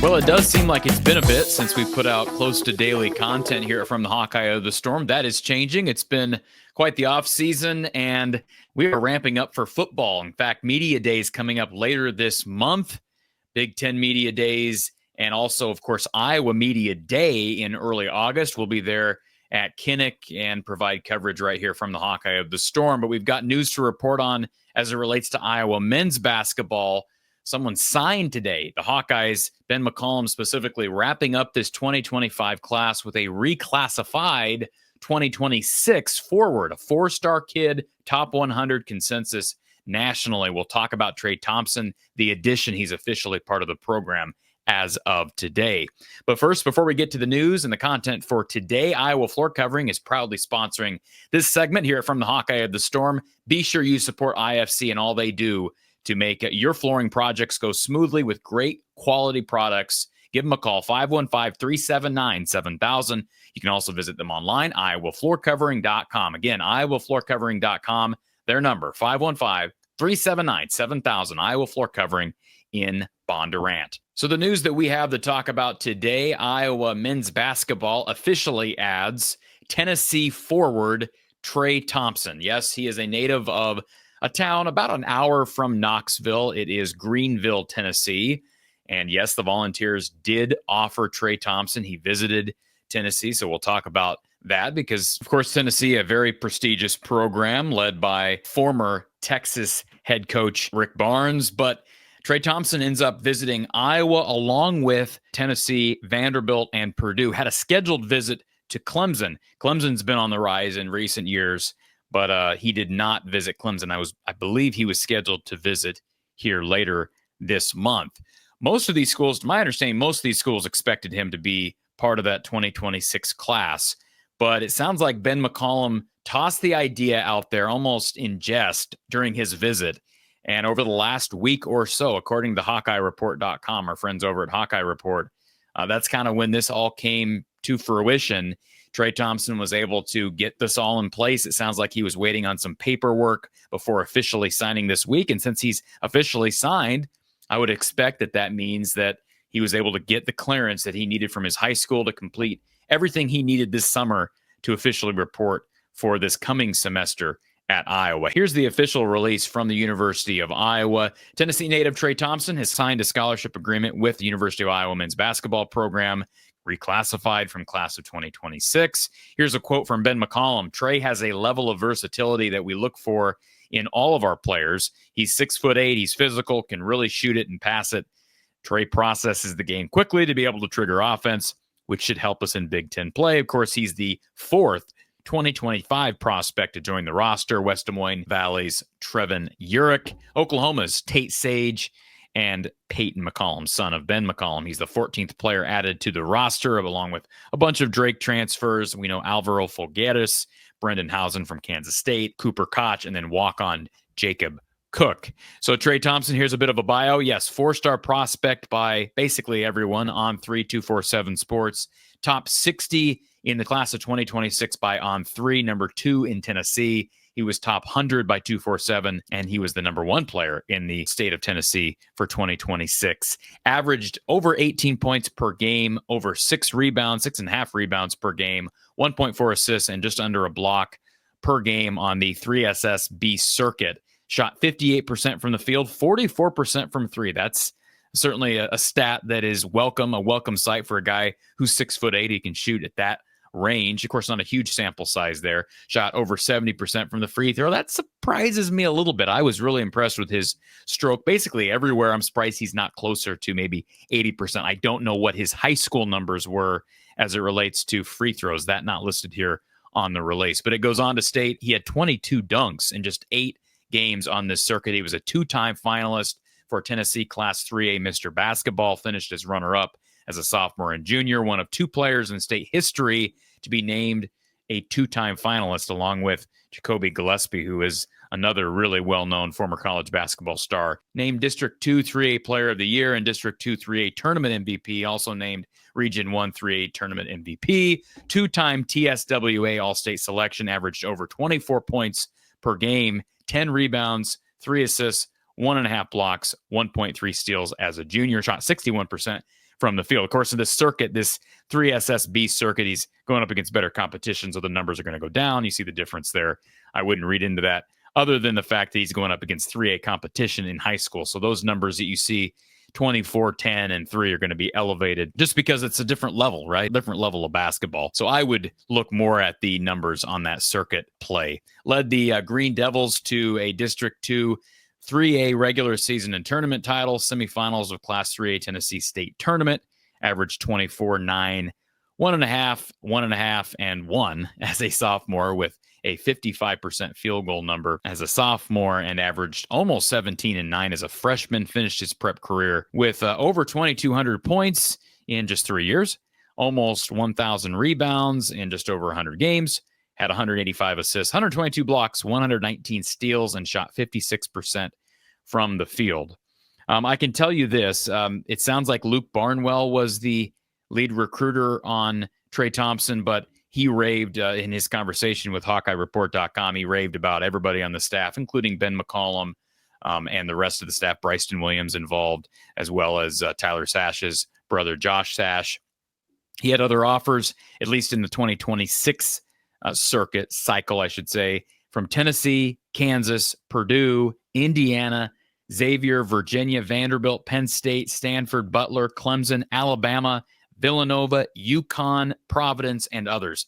Well, it does seem like it's been a bit since we put out close to daily content here from the Hawkeye of the Storm. That is changing. It's been quite the off season, and we are ramping up for football. In fact, Media Days coming up later this month, Big Ten Media Days, and also, of course, Iowa Media Day in early August. We'll be there at Kinnick and provide coverage right here from the Hawkeye of the Storm. But we've got news to report on as it relates to Iowa men's basketball. Someone signed today. The Hawkeyes, Ben McCollum specifically, wrapping up this 2025 class with a reclassified 2026 forward, a four-star kid, top 100 consensus nationally. We'll talk about Trey Thompson, the addition. He's officially part of the program as of today. But first, before we get to the news and the content for today, Iowa Floor Covering is proudly sponsoring this segment here from the Hawkeye of the Storm. Be sure you support IFC and all they do to make your flooring projects go smoothly with great quality products. Give them a call, 515-379-7000. You can also visit them online, iowafloorcovering.com. Again, iowafloorcovering.com. Their number, 515-379-7000. Iowa Floor Covering in Bondurant. So the news that we have to talk about today, Iowa men's basketball officially adds Tennessee forward Trey Thompson. Yes, he is a native of a town about an hour from Knoxville. It is Greenville, Tennessee. And yes, the Volunteers did offer Trey Thompson. He visited Tennessee, so we'll talk about that because, of course, Tennessee, a very prestigious program led by former Texas head coach Rick Barnes. But Trey Thompson ends up visiting Iowa along with Tennessee, Vanderbilt, and Purdue. Had a scheduled visit to Clemson. Clemson's been on the rise in recent years, but he did not visit Clemson. I believe he was scheduled to visit here later this month. Most of these schools, to my understanding, most of these schools expected him to be part of that 2026 class. But it sounds like Ben McCollum tossed the idea out there almost in jest during his visit. And over the last week or so, according to HawkeyeReport.com, our friends over at Hawkeye Report, that's kind of when this all came to fruition. Trey Thompson was able to get this all in place. It sounds like he was waiting on some paperwork before officially signing this week. And since he's officially signed, I would expect that means that he was able to get the clearance that he needed from his high school to complete everything he needed this summer to officially report for this coming semester at Iowa. Here's the official release from the University of Iowa. Tennessee native Trey Thompson has signed a scholarship agreement with the University of Iowa men's basketball program, reclassified from class of 2026. Here's a quote from Ben McCollum. Trey has a level of versatility that we look for in all of our players. He's 6'8", he's physical, can really shoot it and pass it. Trey processes the game quickly to be able to trigger offense, which should help us in Big Ten play. Of course, he's the fourth 2025 prospect to join the roster. West Des Moines Valley's Trevin Urick, Oklahoma's Tate Sage, and Peyton McCollum, son of Ben McCollum. He's the 14th player added to the roster, along with a bunch of Drake transfers. We know Alvaro Folgueras, Brendan Housen from Kansas State, Cooper Koch, and then walk-on Jacob Cook. So Trey Thompson, here's a bit of a bio. Yes, four-star prospect by basically everyone on 3247 Sports. Top 60 in the class of 2026 by On3, number 2 in Tennessee. He was top 100 by 247, and he was the number 1 player in the state of Tennessee for 2026. Averaged over 18 points per game, over 6 rebounds, 6.5 rebounds per game, 1.4 assists, and just under a block per game on the 3SSB circuit. Shot 58% from the field, 44% from three. That's certainly a stat that is welcome, a welcome sight for a guy who's 6'8". He can shoot at that range. Of course, not a huge sample size there. Shot over 70% from the free throw. That surprises me a little bit. I was really impressed with his stroke. Basically, everywhere I'm surprised he's not closer to maybe 80%. I don't know what his high school numbers were as it relates to free throws. That not listed here on the release. But it goes on to state he had 22 dunks in just 8 games on this circuit. He was a 2-time finalist for Tennessee Class 3A Mr. Basketball, finished as runner-up as a sophomore and junior, one of 2 players in state history to be named a 2-time finalist, along with Jacoby Gillespie, who is another really well-known former college basketball star. Named District 2 3A Player of the Year and District 2 3A Tournament MVP, also named Region 1 3A Tournament MVP, 2-time TSWA All-State selection, averaged over 24 points per game, 10 rebounds, 3 assists, 1.5 blocks, 1.3 steals as a junior. Shot 61% from the field. Of course, in this circuit, this 3SSB circuit, he's going up against better competition, so the numbers are going to go down. You see the difference there. I wouldn't read into that other than the fact that he's going up against 3A competition in high school. So those numbers that you see, 24, 10, and 3 are going to be elevated just because it's a different level, right? Different level of basketball. So I would look more at the numbers on that circuit play. Led the Green Devils to a District 2 3A regular season and tournament title, semifinals of Class 3A Tennessee State Tournament, averaged 24, 9, 1.5, 1.5, and 1 as a sophomore with a 55% field goal number as a sophomore and averaged almost 17 and 9 as a freshman. Finished his prep career with over 2,200 points in just 3 years, almost 1,000 rebounds in just over 100 games, had 185 assists, 122 blocks, 119 steals, and shot 56% from the field. I can tell you this. It sounds like Luke Barnwell was the lead recruiter on Trey Thompson, but he raved in his conversation with HawkeyeReport.com. He raved about everybody on the staff, including Ben McCollum and the rest of the staff, Bryson Williams involved, as well as Tyler Sash's brother, Josh Sash. He had other offers, at least in the 2026 circuit cycle, I should say, from Tennessee, Kansas, Purdue, Indiana, Xavier, Virginia, Vanderbilt, Penn State, Stanford, Butler, Clemson, Alabama, Villanova, UConn, Providence, and others.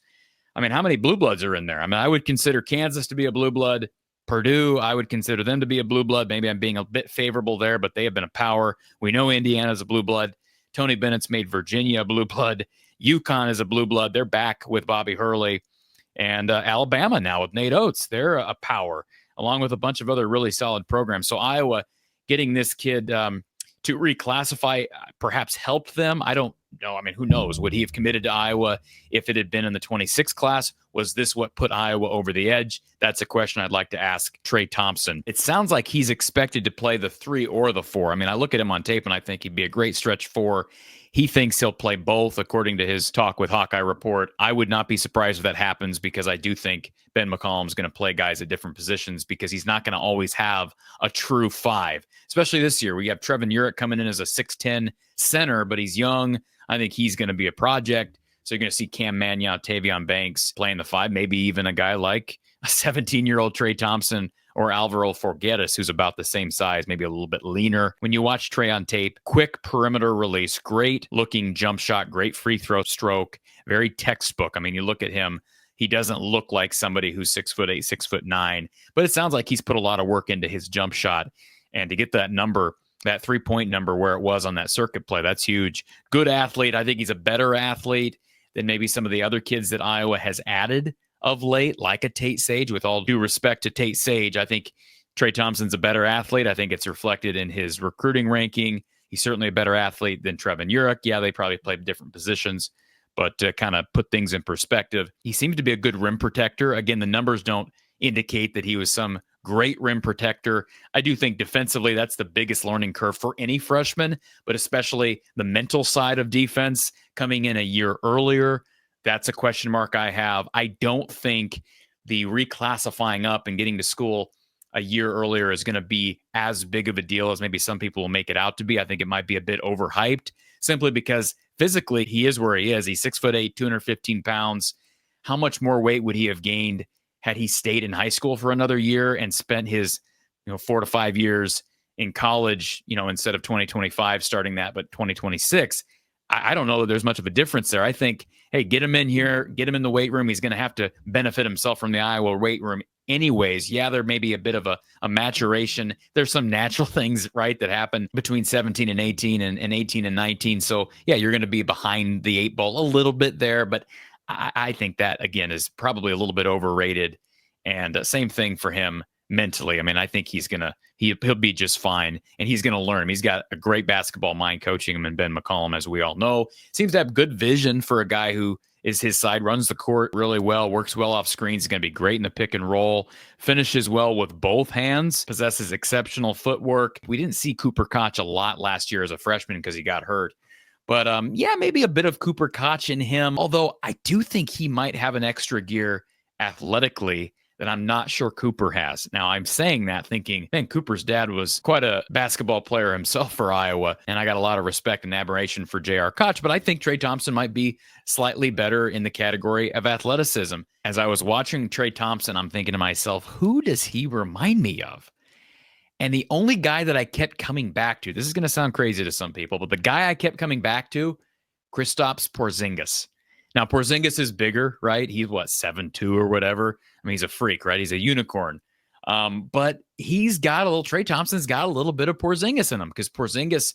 I mean, how many blue bloods are in there? I mean, I would consider Kansas to be a blue blood. Purdue, I would consider them to be a blue blood. Maybe I'm being a bit favorable there, but they have been a power. We know Indiana's a blue blood. Tony Bennett's made Virginia a blue blood. UConn is a blue blood. They're back with Bobby Hurley. And Alabama now with Nate Oates. They're a power, along with a bunch of other really solid programs. So Iowa getting this kid to reclassify perhaps helped them. I don't know. I mean, who knows? Would he have committed to Iowa if it had been in the 26 class? Was this what put Iowa over the edge? That's a question I'd like to ask Trey Thompson. It sounds like he's expected to play the 3 or the 4. I mean, I look at him on tape and I think he'd be a great stretch 4. He thinks he'll play both, according to his talk with Hawkeye Report. I would not be surprised if that happens because I do think Ben McCollum's going to play guys at different positions because he's not going to always have a true 5, especially this year. We have Trevin Urich coming in as a 6'10 center, but he's young. I think he's going to be a project. So you're going to see Cam Mannion, Tavion Banks playing the 5, maybe even a guy like a 17-year-old Trey Thompson or Alvaro Forgetas, who's about the same size, maybe a little bit leaner. When you watch Trey on tape, quick perimeter release, great looking jump shot, great free throw stroke, very textbook. I mean, you look at him, he doesn't look like somebody who's 6'8", 6'9", but it sounds like he's put a lot of work into his jump shot. And to get that number, that 3-point number where it was on that circuit play, that's huge. Good athlete. I think he's a better athlete than maybe some of the other kids that Iowa has added of late, like a Tate Sage. With all due respect to Tate Sage, I think Trey Thompson's a better athlete. I think it's reflected in his recruiting ranking. He's certainly a better athlete than Trevin Urich. Yeah, they probably played different positions, but to kind of put things in perspective, he seems to be a good rim protector. Again, the numbers don't indicate that he was some great rim protector. I do think defensively, that's the biggest learning curve for any freshman, but especially the mental side of defense coming in a year earlier. That's a question mark I have. I don't think the reclassifying up and getting to school a year earlier is going to be as big of a deal as maybe some people will make it out to be. I think it might be a bit overhyped simply because physically he is where he is. He's 6'8", 215 pounds. How much more weight would he have gained had he stayed in high school for another year and spent his 4 to 5 years in college, instead of 2025 starting that, but 2026? I don't know that there's much of a difference there. I think, hey, get him in here, get him in the weight room. He's going to have to benefit himself from the Iowa weight room anyways. Yeah, there may be a bit of a maturation. There's some natural things, right, that happen between 17 and 18 and 18 and 19. So, yeah, you're going to be behind the 8 ball a little bit there. But I think that, again, is probably a little bit overrated. And same thing for him mentally. I mean, I think he'll be just fine, and he's going to learn. He's got a great basketball mind coaching him, and Ben McCollum, as we all know, seems to have good vision for a guy who is his side, runs the court really well, works well off screens. He's going to be great in the pick and roll, finishes well with both hands, possesses exceptional footwork. We didn't see Cooper Koch a lot last year as a freshman because he got hurt. But yeah, maybe a bit of Cooper Koch in him, although I do think he might have an extra gear athletically that I'm not sure Cooper has. Now, I'm saying that thinking, man, Cooper's dad was quite a basketball player himself for Iowa, and I got a lot of respect and admiration for J.R. Koch, but I think Trey Thompson might be slightly better in the category of athleticism. As I was watching Trey Thompson, I'm thinking to myself, who does he remind me of? And the only guy that I kept coming back to, this is going to sound crazy to some people, but the guy I kept coming back to, Kristaps Porzingis. Now, Porzingis is bigger, right? He's 7'2" or whatever. I mean, he's a freak, right? He's a unicorn. But Trey Thompson's got a little bit of Porzingis in him because Porzingis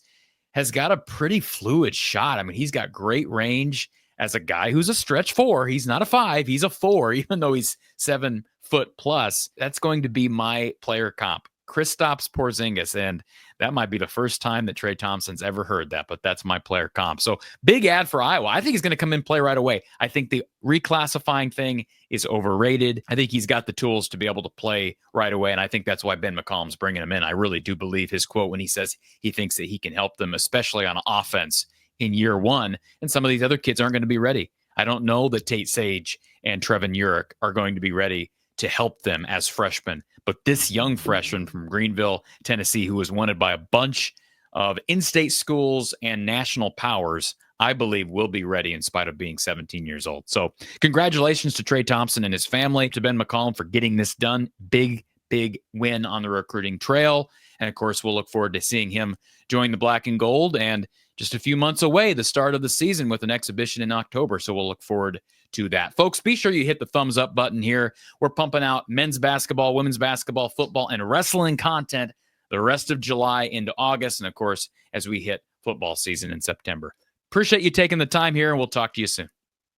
has got a pretty fluid shot. I mean, he's got great range as a guy who's a stretch 4. He's not a 5, he's a 4, even though he's 7 foot plus. That's going to be my player comp, Kristaps Porzingis. And that might be the first time that Trey Thompson's ever heard that, but that's my player comp. So big ad for Iowa. I think he's going to come in and play right away. I think the reclassifying thing is overrated. I think he's got the tools to be able to play right away, and I think that's why Ben McCollum's bringing him in. I really do believe his quote when he says he thinks that he can help them, especially on offense in year one, and some of these other kids aren't going to be ready. I don't know that Tate Sage and Trevin Urick are going to be ready to help them as freshmen. But this young freshman from Greenville, Tennessee, who was wanted by a bunch of in-state schools and national powers, I believe will be ready in spite of being 17 years old. So congratulations to Trey Thompson and his family, to Ben McCollum for getting this done. Big win on the recruiting trail. And of course, we'll look forward to seeing him join the black and gold. And just a few months away, the start of the season with an exhibition in October. So we'll look forward to that. Folks, be sure you hit the thumbs up button here. We're pumping out men's basketball, women's basketball, football, and wrestling content the rest of July into August. And of course, as we hit football season in September. Appreciate you taking the time here, and we'll talk to you soon.